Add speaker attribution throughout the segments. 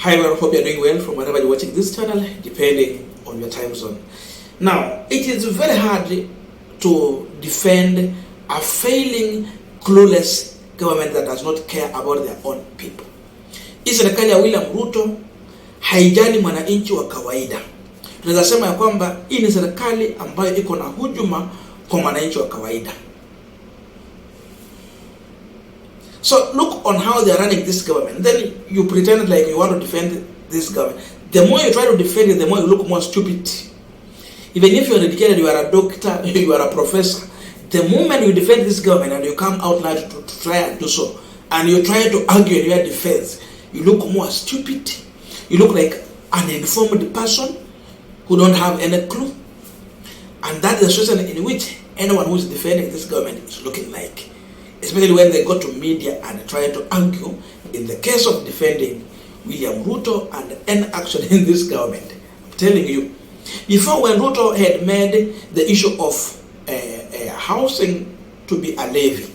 Speaker 1: Hi everyone, hope you're doing well from wherever you're watching this channel, depending on your time zone. Now, it is very hard to defend a failing, clueless government that does not care about their own people. Hii serikali ya William Ruto haijali mwananchi wa kawaida. Tunaweza sema ya kwamba hii ni serikali ambayo iko na hujuma kwa mwananchi wa kawaida. So look on how they are running this government. Then you pretend like you want to defend this government. The more you try to defend it, the more you look more stupid. Even if you are educated, you are a doctor, you are a professor, the moment you defend this government and you come out loud to try and do so, and you try to argue in your defense, you look more stupid. You look like an informed person who don't have any clue. And that is the situation in which anyone who is defending this government is looking like. Especially when they go to media and try to argue in the case of defending William Ruto and any action in this government. I'm telling you, before when Ruto had made the issue of housing to be a levy,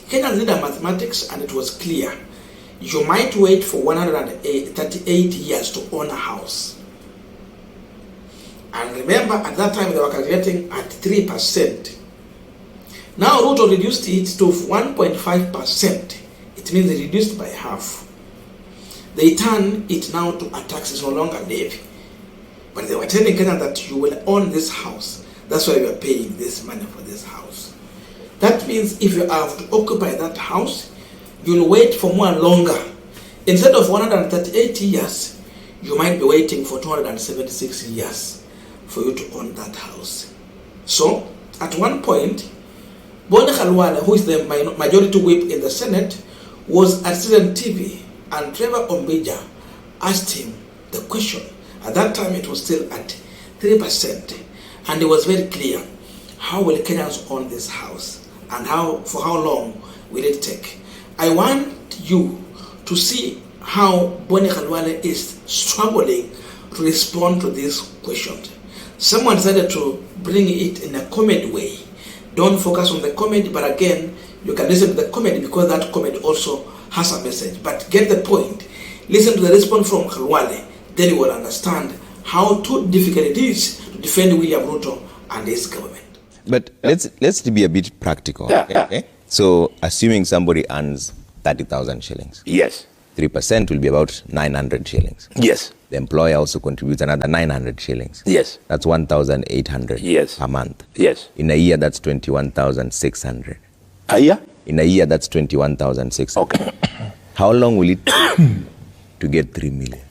Speaker 1: Kenyans did a mathematics and it was clear. You might wait for 138 years to own a house. And remember, at that time they were calculating at 3%. Now Ruto reduced it to 1.5%. It means they reduced by half. They turn it now to a tax. It's no longer levy. But they were telling Kenya that you will own this house. That's why you are paying this money for this house. That means if you have to occupy that house, you'll wait for more longer. Instead of 138 years, you might be waiting for 276 years for you to own that house. So, at one point, Khalwale, who is the majority whip in the Senate, was at Citizen TV, and Trevor Ombija asked him the question. At that time, it was still at 3%, and it was very clear: how will Kenyans own this house, and for how long will it take? I want you to see how Khalwale is struggling to respond to this question. Someone decided to bring it in a comedy way. Don't focus on the comedy, but again, you can listen to the comedy because that comedy also has a message. But get the point. Listen to the response from Khalwale, then you will understand how too difficult it is to defend William Ruto and his government.
Speaker 2: But let's be a bit practical. Okay? So, assuming somebody earns 30,000 shillings.
Speaker 3: Yes.
Speaker 2: 3% will be about 900 shillings.
Speaker 3: Yes.
Speaker 2: The employer also contributes another 900 shillings.
Speaker 3: Yes.
Speaker 2: That's 1,800
Speaker 3: yes.
Speaker 2: a month.
Speaker 3: Yes.
Speaker 2: In a year, that's 21,600.
Speaker 3: A year?
Speaker 2: In a year, that's 21,600.
Speaker 3: Okay.
Speaker 2: How long will it take to get 3 million?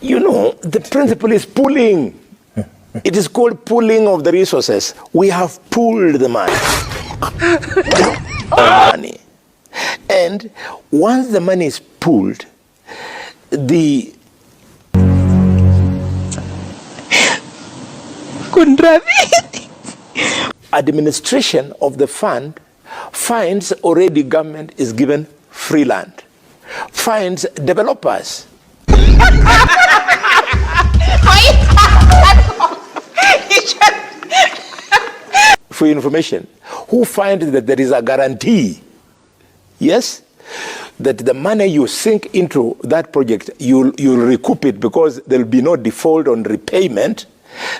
Speaker 3: You know, the principle is pooling. It is called pooling of the resources. We have pooled the money. And once the money is pooled, the administration of the fund finds already government is given free land, finds developers. For information, who find that there is a guarantee, yes, that the money you sink into that project, you'll recoup it because there'll be no default on repayment.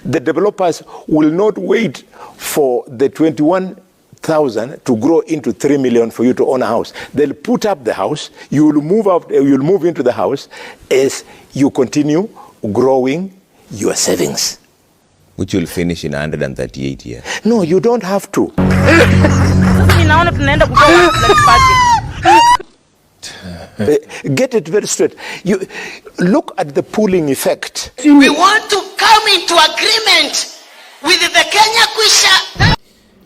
Speaker 3: The developers will not wait for the 21,000 to grow into 3 million for you to own a house. They'll put up the house, you'll move into the house as you continue growing your savings.
Speaker 2: Which will finish in 138 years.
Speaker 3: No, you don't have to. Get it very straight. You look at the pooling effect.
Speaker 4: We want to come into agreement with the Kenya Kwisha.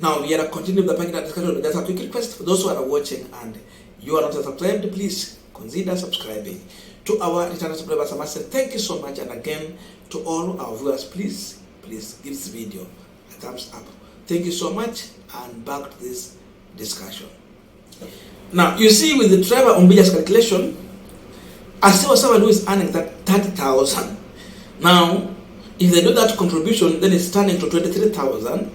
Speaker 1: Now we are continuing the panel discussion. There's a quick request for those who are watching and you are not subscribed. Please consider subscribing to our international subscribers. I must say thank you so much, and again to all our viewers, please give this video a thumbs up. Thank you so much, and back to this discussion. Now, you see, with the Trevor Ombija's calculation, I see someone who is earning that 30,000. Now, if they do that contribution, then it's turning to 23,000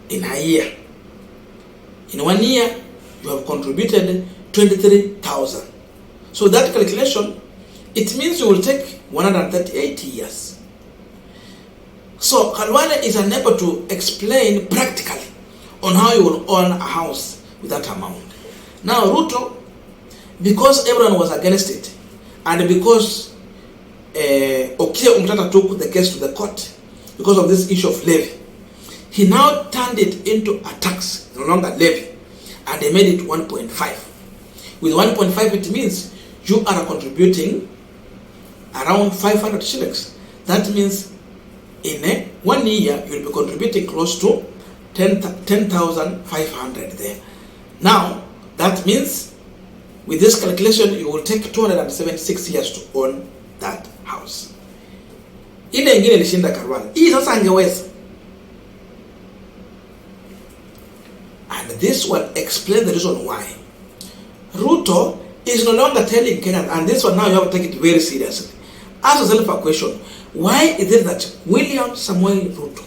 Speaker 1: in a year. In 1 year, you have contributed 23,000. So that calculation, it means you will take 138 years. So Khalwale is unable to explain practically on how you will own a house with that amount. Now Ruto, because everyone was against it, and because Okia Umtata took the case to the court because of this issue of levy, he now turned it into a tax, no longer levy, and they made it 1.5. With 1.5, it means you are contributing around 500 shillings. That means in 1 year, you'll be contributing close to 10,500 there. Now, that means with this calculation, you will take 276 years to own that house. Ile ingine ilishinda Khalwale. Hii sasa angeweza. And this one explains the reason why Ruto is no longer telling Kenyans, and this one now you have to take it very seriously. Ask yourself a question. Why is it that William Samuel Ruto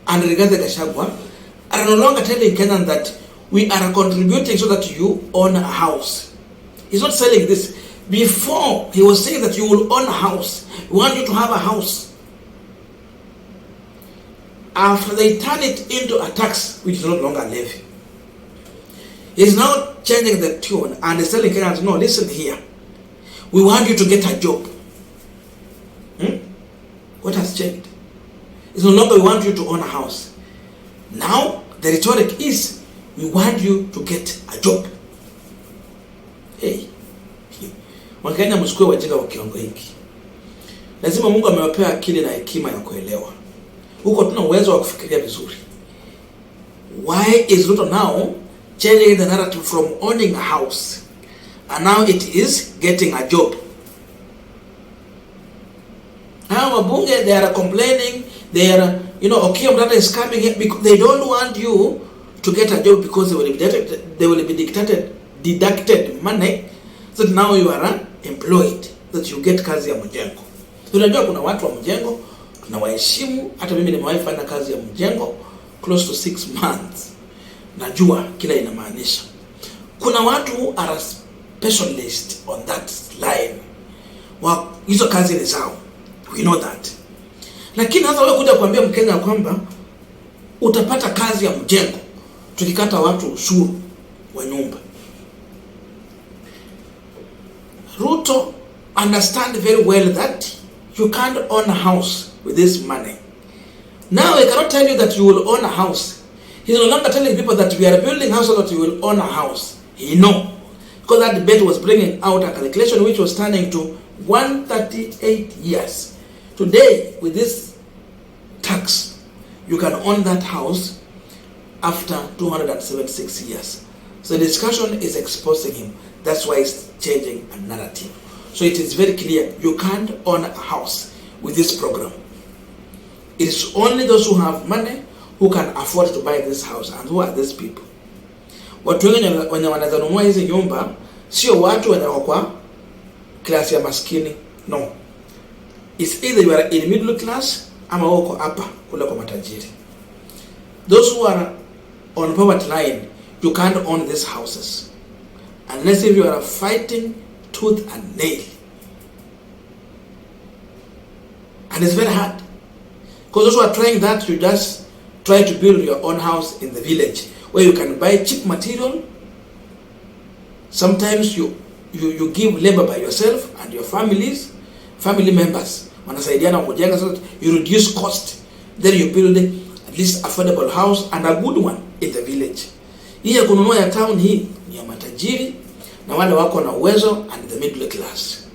Speaker 1: and Rigathi Gachagua are no longer telling Kenyans that we are contributing so that you own a house? He's not saying this. Before, he was saying that you will own a house. We want you to have a house. After they turn it into a tax, which is no longer levy, he's now changing the tune and he's telling Kenyans, no, listen here. We want you to get a job. What has changed? It's no longer we want you to own a house. Now, the rhetoric is, we want you to get a job. Hey. Wakenya msikue wajinga wa kiongo hiki. Lazima Mungu amewapea akili na hekima ya kuelewa. Huko tuna uwezo wa kufikiria vizuri. Why is Ruto now changing the narrative from owning a house and now it is getting a job? Now wabunge, they are complaining, they are, Okia Mtata is coming here because they don't want you to get a job because they will be deducted money, so now you are employed, that you get kazi ya mjengo. Unajua kuna watu wa mjengo tunawaheshimu, hata mimi nimewahi fanya kazi ya mjengo close to 6 months. Najua kila inamaanisha. Kuna watu who are specialist on that line. Hizo kazi ni zao. We know that. Lakini hata wewe kuja kuambia Mkenya kwamba utapata kazi ya mjengo tukikata watu ushuru wa nyumba. Ruto understand very well that you can't own a house with this money. Now I cannot tell you that you will own a house. He's no longer telling people that we are building a house so that you will own a house. He know. Because that debate was bringing out a calculation which was turning to 138 years. Today, with this tax, you can own that house after 276 years. So the discussion is exposing him. That's why it's changing a narrative. So it is very clear, you can't own a house with this program. It is only those who have money who can afford to buy this house. And who are these people? Watu wenye wanaweza nunua hizi nyumba sio watu wenye wako kwa klasi ya maskini. No. It's either you are in middle class ama wako hapa kule kwa matajiri. Those who are on poverty line, you can't own these houses unless if you are fighting tooth and nail. And it's very hard. Because those who are trying that, you just try to build your own house in the village where you can buy cheap material. Sometimes you give labor by yourself and your family members. Wanasaidiana kujenga so that you reduce cost. Then you build at least affordable house and a good one in the village. Hii ya kununua ya town hii ni ya matajiri na wale wako na uwezo and the middle class.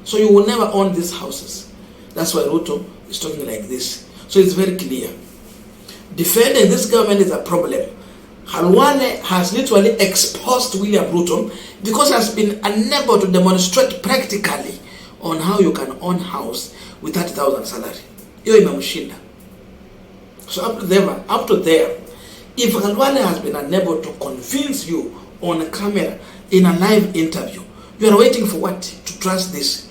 Speaker 1: So you will never own these houses. That's why Ruto is talking like this. So it's very clear. Defending this government is a problem. Khalwale has literally exposed William Ruto because he has been unable to demonstrate practically on how you can own house with 30,000 salary. Hiyo imemshinda. So up to there, if Khalwale has been unable to convince you on camera in a live interview, you are waiting for what? To trust this.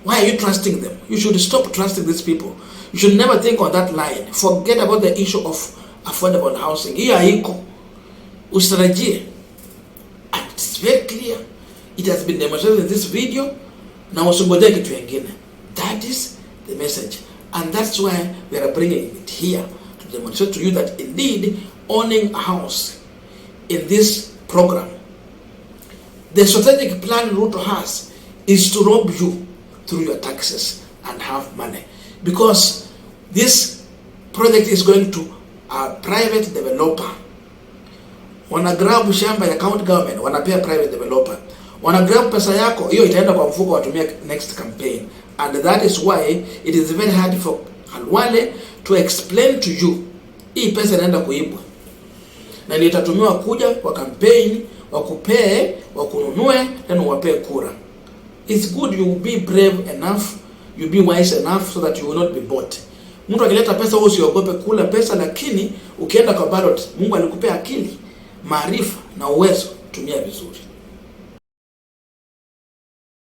Speaker 1: Why are you trusting them? You should stop trusting these people. You should never think on that line. Forget about the issue of affordable housing. Hiyo haiko. Usitarajie. And it's very clear. It has been demonstrated in this video. Na usingojee kitu kingine. That is the message. And that's why we are bringing it here to demonstrate to you that indeed owning a house in this program, the strategic plan Ruto has is to rob you through your taxes and have money. Because this project is going to a private developer. Wana grab shamba ya county government, wanapea private developer. Wana grab pesa yako, hiyo itaenda kwa mfuko watumia next campaign. And that is why it is very hard for Khalwale to explain to you, hii pesa inaenda kuibwa. Na ndio itatumiwa kuja kwa campaign, wakupee, wakununue, then uwapee kura. It's good you be brave enough, you be wise enough so that you will not be bought. Mtu akileta pesa wewe usiogope kula pesa, lakini ukienda kwa ballot, Mungu alikupea akili, maarifa na uwezo, tumia vizuri.